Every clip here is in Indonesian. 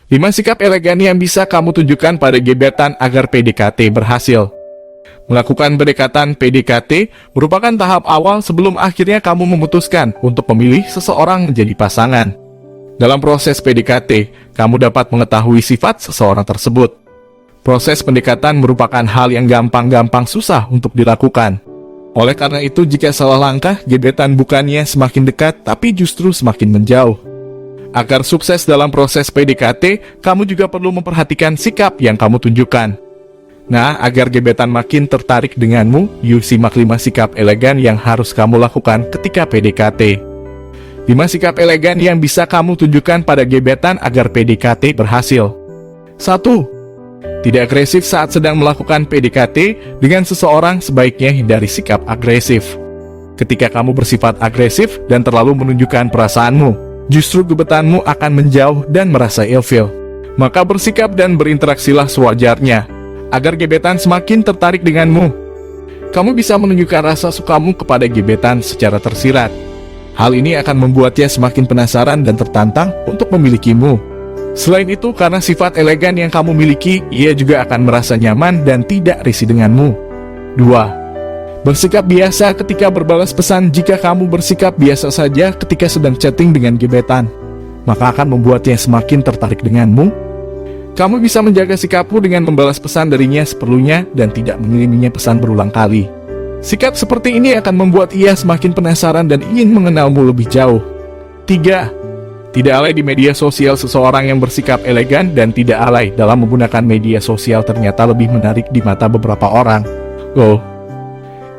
5 sikap elegan yang bisa kamu tunjukkan pada gebetan agar PDKT berhasil. Melakukan pendekatan PDKT merupakan tahap awal sebelum akhirnya kamu memutuskan untuk memilih seseorang menjadi pasangan. Dalam proses PDKT, kamu dapat mengetahui sifat seseorang tersebut. Proses pendekatan merupakan hal yang gampang-gampang susah untuk dilakukan. Oleh karena itu, jika salah langkah, gebetan bukannya semakin dekat, tapi justru semakin menjauh. Agar sukses dalam proses PDKT, kamu juga perlu memperhatikan sikap yang kamu tunjukkan. Nah, agar gebetan makin tertarik denganmu, yuk simak 5 sikap elegan yang harus kamu lakukan ketika PDKT. 5 sikap elegan yang bisa kamu tunjukkan pada gebetan agar PDKT berhasil. 1. Tidak agresif saat sedang melakukan PDKT dengan seseorang, sebaiknya hindari sikap agresif. Ketika kamu bersifat agresif dan terlalu menunjukkan perasaanmu, justru gebetanmu akan menjauh dan merasa ilfil. Maka bersikap dan berinteraksilah sewajarnya, agar gebetan semakin tertarik denganmu. Kamu bisa menunjukkan rasa sukamu kepada gebetan secara tersirat. Hal ini akan membuatnya semakin penasaran dan tertantang untuk memilikimu. Selain itu, karena sifat elegan yang kamu miliki, ia juga akan merasa nyaman dan tidak risih denganmu. 2. Bersikap biasa ketika berbalas pesan. Jika kamu bersikap biasa saja ketika sedang chatting dengan gebetan, maka akan membuatnya semakin tertarik denganmu. Kamu bisa menjaga sikapmu dengan membalas pesan darinya seperlunya dan tidak mengiriminya pesan berulang kali. Sikap seperti ini akan membuat ia semakin penasaran dan ingin mengenalmu lebih jauh. 3. Tidak alay di media sosial. Seseorang yang bersikap elegan dan tidak alay dalam menggunakan media sosial ternyata lebih menarik di mata beberapa orang. Loh,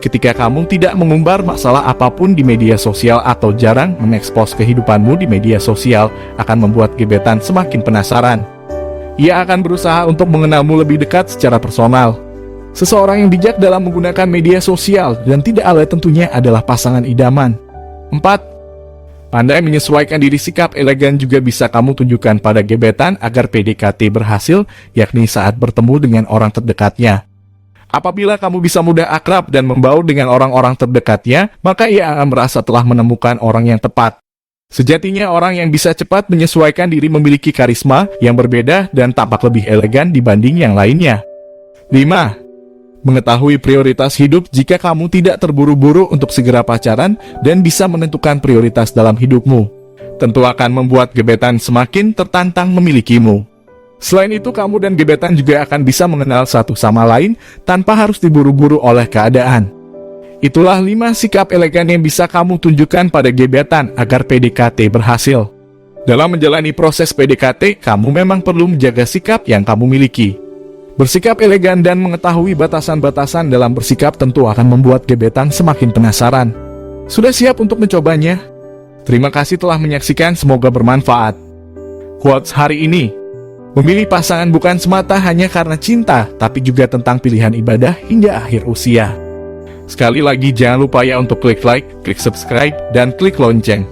ketika kamu tidak mengumbar masalah apapun di media sosial atau jarang mengekspos kehidupanmu di media sosial, akan membuat gebetan semakin penasaran. Ia akan berusaha untuk mengenalmu lebih dekat secara personal. Seseorang yang bijak dalam menggunakan media sosial dan tidak alay tentunya adalah pasangan idaman. 4. Pandai menyesuaikan diri. Sikap elegan juga bisa kamu tunjukkan pada gebetan agar PDKT berhasil, yakni saat bertemu dengan orang terdekatnya. Apabila kamu bisa mudah akrab dan membaur dengan orang-orang terdekatnya, maka ia akan merasa telah menemukan orang yang tepat. Sejatinya orang yang bisa cepat menyesuaikan diri memiliki karisma yang berbeda dan tampak lebih elegan dibanding yang lainnya. 5. Mengetahui prioritas hidup. Jika kamu tidak terburu-buru untuk segera pacaran dan bisa menentukan prioritas dalam hidupmu, tentu akan membuat gebetan semakin tertantang memilikimu. Selain itu, kamu dan gebetan juga akan bisa mengenal satu sama lain tanpa harus diburu-buru oleh keadaan. Itulah 5 sikap elegan yang bisa kamu tunjukkan pada gebetan agar PDKT berhasil. Dalam menjalani proses PDKT, kamu memang perlu menjaga sikap yang kamu miliki. Bersikap elegan dan mengetahui batasan-batasan dalam bersikap tentu akan membuat gebetan semakin penasaran. Sudah siap untuk mencobanya? Terima kasih telah menyaksikan, semoga bermanfaat. Quotes hari ini: memilih pasangan bukan semata hanya karena cinta, tapi juga tentang pilihan ibadah hingga akhir usia. Sekali lagi, jangan lupa ya untuk klik like, klik subscribe, dan klik lonceng.